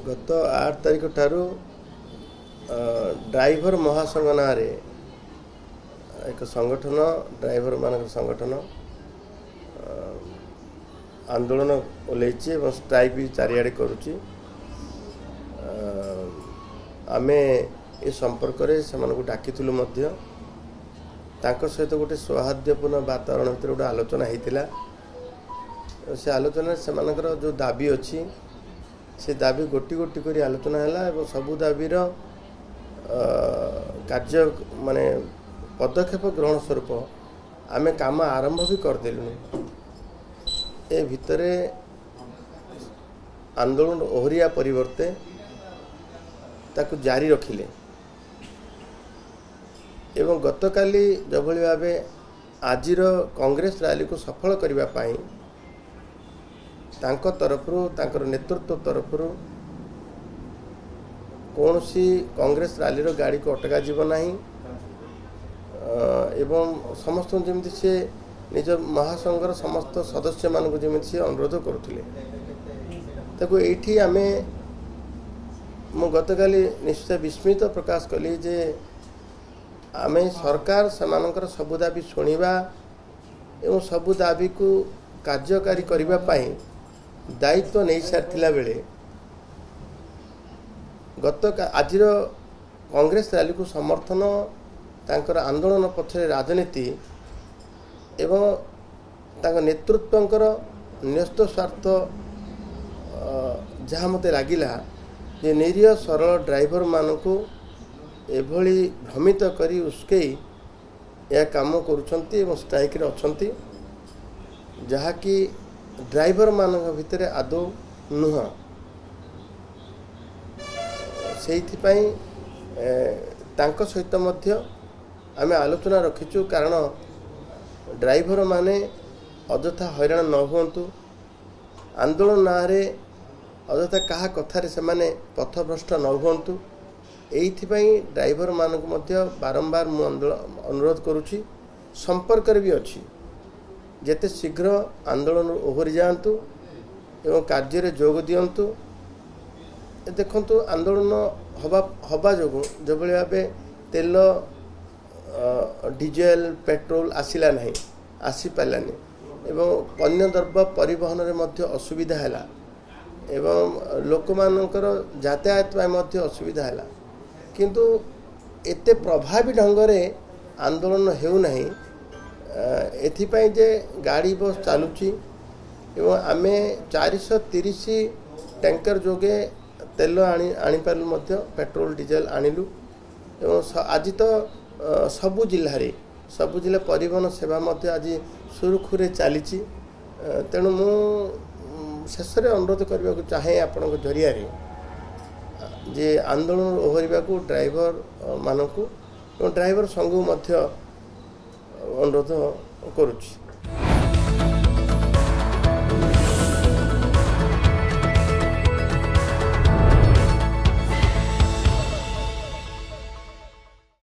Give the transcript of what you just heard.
गत 8 तारिख ठारू ड्राइवर महासंघ ना एक संगठन ड्राइवर मान संगठन आंदोलन ओल्लैची स्ट्राइक भी चारिआडे करुच्ची। आमे ए संपर्क से डाकिलु सहित गोटे सौहार्दपूर्ण वातावरण भर गोटे आलोचना होता। से आलोचना से जो दाबी अच्छी से दाबी गोटी गोटी कर आलोचना है। सबू दाबीर कार्य माने पदक्षेप ग्रहण स्वरूप आमे काम आरंभ भी करदेलु। ए भितरे आंदोलन ओहरिया परिवर्ते ताकू जारी रखिले एवं गतकाली जभली भावे आजिर कांग्रेस रैली को सफल करने पाई तांको तरफरु तांकर नेतृत्व तरफरु कौन सी कांग्रेस रैली गाड़ी को अटका जीव नहीं एवं समस्त जमी से निज महासंघर समस्त सदस्य मान जमी से अनुरोध करुले ताको एठी आमे मु गतकाली निश्चय विस्मित प्रकाश कली जे आमे सरकार सेमानकर सबु दाबी शुणा एवं सबु दाबी को कार्यकारी करने पाई दायित्व नहीं सारी बेले गत आजिर कांग्रेस रैली को समर्थन तांकर आंदोलन पछरे राजनीति एवं तांकर नेतृत्वंकर न्यस्त स्वार्थ जहाँ मते लागिला जे निरीह सरल ड्राइवर मानकू एभली भ्रमित करी उस्कई यह काम करुछंती एवं स्ट्राइक रे अछंती जहाँकि ड्राइवर मान भितर आदौ नुह से सहित आमे आलोचना रखीचु। कारण ड्राइवर माने अଯଥା हैरान न हुंतु आंदोलन नारे अଯଥା कहा कथार से माने पथभ्रष्ट न हुंतु एइथिपाई ड्राइवर मानक मध्य बारंबार मु अनुरोध करुछि संपर्क भी अच्छी जेते शीघ्र आंदोलन ओहरी जातु एवं कार्य जोग दिंतु। देखु आंदोलन हवा जो जो भाव तेल डीजेल पेट्रोल आसला ना आसी पारानी एवं अन्य द्रव्य परिवहन में असुविधा है एवं लोक मानकर यातायात असुविधा है किंतु एते प्रभावी ढंग से आंदोलन होना एथिपाई जे गाड़ी बस चलुची एवं आमे 430 टैंकर जोगे तेल आनीपारू पेट्रोल डीजेल आनिलु एवं आज तो सबु जिला परिवहन सेवा आज सुरखुरे चली। तेणु मु शेष अनुरोध करने को चाहे आपण जरिया जे आंदोलन ओहरिबा को ड्राइवर मानकू ड्राइवर संघ अनुरोध करुच्ची।